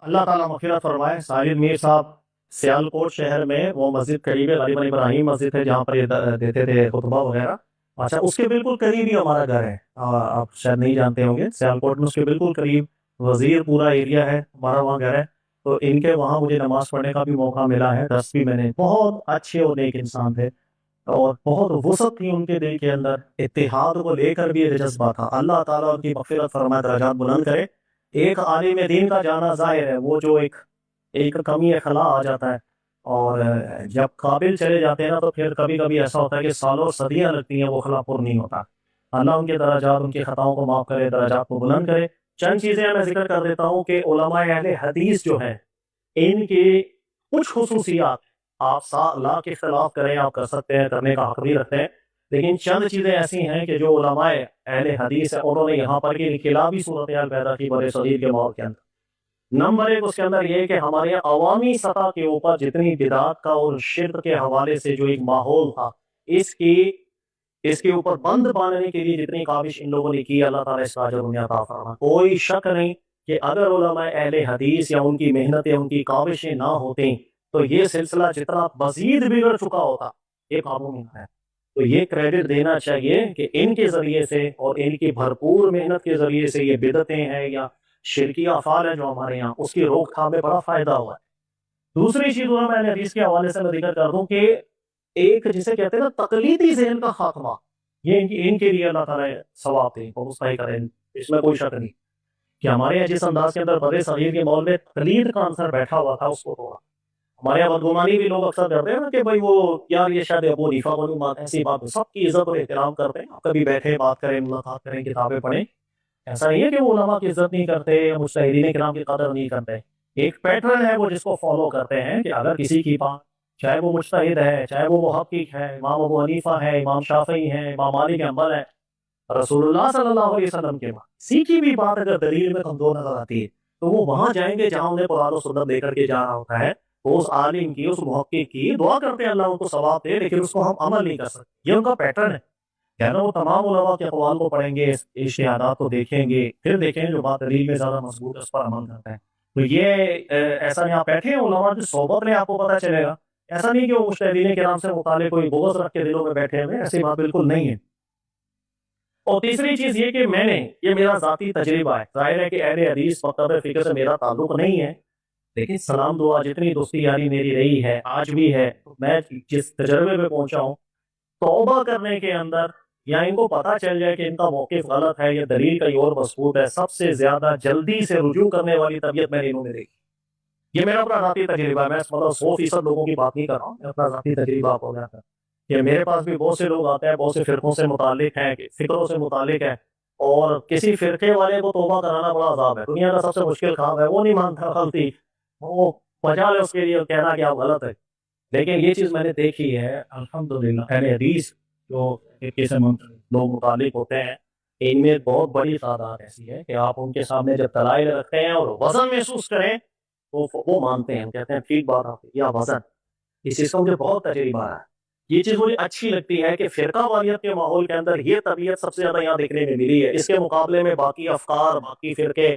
اللہ تعالیٰ مغفرت فرمائے، ساجد میر صاحب سیالکوٹ شہر میں وہ مسجد قریب ہے، غالباً ابراہیم مسجد ہے، جہاں پر یہ دیتے تھے خطبہ وغیرہ۔ اچھا، اس کے بالکل قریب ہی ہمارا گھر ہے۔ آپ شاید نہیں جانتے ہوں گے، سیالکوٹ میں اس کے بالکل قریب وزیر پورا ایریا ہے، ہمارا وہاں گھر ہے۔ تو ان کے وہاں مجھے نماز پڑھنے کا بھی موقع ملا ہے، درس بھی میں نے، بہت اچھے اور نیک انسان تھے، اور بہت وسعت تھی ان کے دل کے اندر، اتحاد کو لے کر بھی ایک جذبہ تھا۔ اللہ تعالیٰ ان کی مغفرت فرمائے، درجات بلند کرے۔ ایک عالم دین کا جانا ظاہر ہے، وہ جو ایک کمی خلا آ جاتا ہے، اور جب قابل چلے جاتے ہیں نا، تو پھر کبھی کبھی ایسا ہوتا ہے کہ سالوں صدیاں لگتی ہیں، وہ خلا پر نہیں ہوتا۔ اللہ ان کے درجات، ان کی خطاؤں کو معاف کرے، درجات کو بلند کرے۔ چند چیزیں میں ذکر کر دیتا ہوں کہ علماء اہل حدیث جو ہیں، ان کی کچھ خصوصیات، آپ لاکھ اختلاف کریں، آپ کر سکتے ہیں، کرنے کا حق بھی رکھتے ہیں، لیکن چند چیزیں ایسی ہیں کہ جو علماء اہل حدیث ہیں، انہوں نے یہاں پر کی انقلابی صورتحال پیدا کی بڑے صغیر کے ماحول کے اندر۔ نمبر ایک اس کے اندر یہ کہ ہمارے یہاں عوامی سطح کے اوپر جتنی بدعات کا اور شرک کے حوالے سے جو ایک ماحول تھا، اس کے اوپر بند باندھنے کے لیے جتنی کاوش ان لوگوں نے کی، اللہ تعالیٰ اس کا اجر انہیں عطا فرمائے۔ کوئی شک نہیں کہ اگر علماء اہل حدیث یا ان کی محنتیں، ان کی کاوشیں نہ ہوتیں، تو یہ سلسلہ جتنا مزید بگڑ چکا ہوتا، یہ قابو میں نہ ہے۔ تو یہ کریڈٹ دینا چاہیے کہ ان کے ذریعے سے اور ان کی بھرپور محنت کے ذریعے سے یہ بدعتیں ہیں یا شرکی افعال ہیں جو ہمارے یہاں، اس کی روک تھام میں بڑا فائدہ ہوا ہے۔ دوسری چیز میں نے حدیث کے حوالے سے میں ذکر کر دوں کہ ایک جسے کہتے ہیں نا تقلیدی ذہن کا خاتمہ، یہ ان کے لیے اللہ تعالیٰ ثواب دے اور مستحق کرے، اس میں کوئی شک نہیں کہ ہمارے یہاں جس انداز کے اندر بڑے صغیر کے ماحول میں تقلید کا عنصر بیٹھا ہوا تھا، اس کو توڑا۔ ہمارے یہاں بدگمانی بھی لوگ اکثر کرتے ہیں نا کہ بھائی وہ یار یہ شاید ابو حنیفہ بنو بات، ایسی بات، سب کی عزت اور احترام کرتے ہیں، کبھی بیٹھے بات کریں، ملاقات کریں، کتابیں پڑھیں۔ ایسا نہیں ہے کہ وہ علماء کی عزت نہیں کرتے یا مجتہدین کرام کی قدر نہیں کرتے۔ ایک پیٹرن ہے وہ جس کو فالو کرتے ہیں کہ اگر کسی کی بات، چاہے وہ مجتہد ہے، چاہے وہ محقق ہے، امام ابو حنیفہ ہے، امام شافعی ہے، امام مالک حنبل ہے، رسول اللہ صلی اللہ علیہ وسلم کے بعد کسی کی بھی بات اگر دلیل میں کمزور نظر آتی ہے، تو وہ وہاں جائیں گے جہاں انہیں قرآن و سنت لے کر کے جانا ہوتا ہے۔ تو اس عالم کی، اس محقق کی دعا کرتے ہیں اللہ ان کو ثواب دے، لیکن اس کو ہم عمل نہیں کر سکتے۔ یہ ان کا پیٹرن ہے، کہنا وہ تمام علماء کے اقوال کو پڑھیں گے، اجتہادات کو دیکھیں گے، پھر دیکھیں جو بات دلیل میں زیادہ مضبوط ہے اس پر عمل کرتے ہیں۔ تو یہ ایسا نہیں، آپ بیٹھے ہیں علماء کی صحبت میں آپ کو پتہ چلے گا، ایسا نہیں کہ وہ مجتہدین کرام سے متعلق کوئی بغض رکھ کے دلوں میں بیٹھے ہوئے، ایسی بات بالکل نہیں ہے۔ اور تیسری چیز یہ کہ یہ میرا ذاتی تجربہ ہے، ظاہر ہے کہ اہل حدیث مکتب فکر سے میرا تعلق نہیں ہے، لیکن سلام دعا جتنی دوستی یاری میری رہی ہے، آج بھی ہے، میں جس تجربے پہ پہنچا ہوں، توبہ کرنے کے اندر، یا ان کو پتہ چل جائے کہ ان کا موقف غلط ہے یا دلیل کہیں اور مضبوط ہے، سب سے زیادہ جلدی سے رجوع کرنے والی طبیعت میں نے انہوں نے دیکھی۔ یہ میرا اپنا ذاتی تجربہ ہے، میں مطلب 100% لوگوں کی بات نہیں کر رہا ہوں، میں اپنا ذاتی تجربہ آپ کو بیان کر رہا ہوں کہ میرے پاس بھی بہت سے لوگ آتے ہیں، بہت سے فرقوں سے متعلق ہیں، فکروں سے متعلق ہیں، اور کسی فرقے والے کو توبہ کرانا بڑا عذاب ہے، دنیا کا سب سے مشکل کام ہے، وہ نہیں مانتا غلطی، وہ بجا لے اس کے لیے کہنا کہ آپ غلط ہے۔ لیکن یہ چیز میں نے دیکھی ہے الحمدللہ، اہل حدیث جو فرقے سے لوگ متعلق ہوتے ہیں، ان میں بہت بڑی تعداد ایسی ہے کہ آپ ان کے سامنے جب دلائل رکھتے ہیں اور وزن محسوس کریں تو وہ مانتے ہیں، کہتے ہیں ٹھیک بات آپ یا وزن۔ اس چیز کا مجھے بہت تجربہ ہے، یہ چیز مجھے اچھی لگتی ہے کہ فرقہ واریت کے ماحول کے اندر یہ طبیعت سب سے زیادہ یہاں دیکھنے میں ملی ہے۔ اس کے مقابلے میں باقی افکار، باقی فرقے،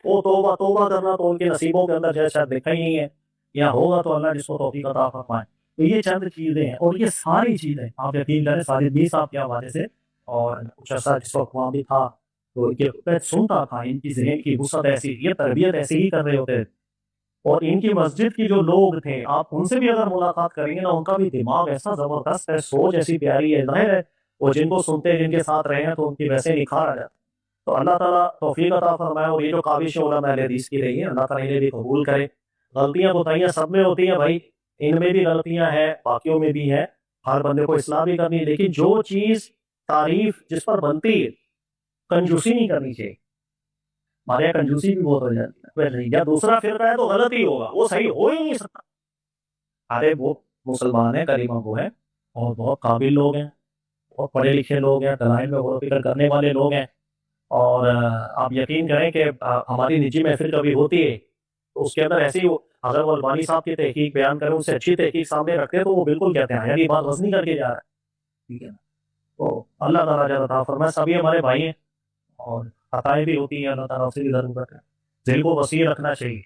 وہ توبہ کرنا تو ان کے نصیبوں کے اندر جیسا دیکھا ہی نہیں ہے، یا ہوگا تو اللہ جس کو توفیق عطا فرمائے۔ تو یہ چند چیزیں ہیں، اور یہ ساری چیزیں آپ یقین کریں ساجد میر صاحب کے حوالے سے، اور کچھ عرصہ جس وقت وہاں بھی تھا تو ان کے سنتا تھا، ان کی ذہن کی وسعت ایسی، یہ تربیت ایسی ہی کر رہے ہوتے تھے۔ اور ان کی مسجد کی جو لوگ تھے، آپ ان سے بھی اگر ملاقات کریں گے نا، ان کا بھی دماغ ایسا زبردست ہے، سوچ ایسی پیاری ہے، ظاہر ہے وہ جن کو سنتے ہیں، جن کے ساتھ رہے ہیں، تو ان کی ویسے نکھار آ جاتا ہے۔ تو اللہ تعالیٰ توفیق عطا فرمائے، اور یہ جو کاوش علماء اہل حدیث کی رہی ہے، اللہ تعالیٰ انہیں بھی قبول کرے۔ غلطیاں کوتاہیاں سب میں ہوتی ہیں بھائی، ان میں بھی غلطیاں ہیں، باقیوں میں بھی ہے، ہر بندے کو اصلاح بھی کرنی ہے، لیکن جو چیز تعریف جس پر بنتی ہے، کنجوسی نہیں کرنی چاہیے۔ ہمارے یہاں کنجوسی بھی بہت ہو جاتی ہے، یا دوسرا فرقہ ہے تو غلط ہی ہوگا، وہ صحیح ہو ہی نہیں سکتا۔ ارے وہ مسلمان ہیں، کریمہ وہ ہیں، اور بہت قابل لوگ ہیں، بہت پڑھے لکھے لوگ ہیں، دلائل میں غور و فکر کرنے والے لوگ ہیں، اور آپ یقین کریں کہ ہماری نجی محفل کبھی ہوتی ہے تو اس کے اندر ایسی، اگر وہ البانی صاحب کی تحقیق بیان کریں، ان سے اچھی تحقیق سامنے رکھتے ہیں، تو وہ بالکل کہتے ہیں یار یہ بات وزنی کر کے جا رہا ہے، ٹھیک ہے نا۔ تو اللہ تعالیٰ جل عطا فرمائے، سبھی ہمارے بھائی ہیں، اور خطائیں بھی ہوتی ہیں، اللہ تعالیٰ سے بھی ضرورت ہے، دل کو وسیع رکھنا چاہیے۔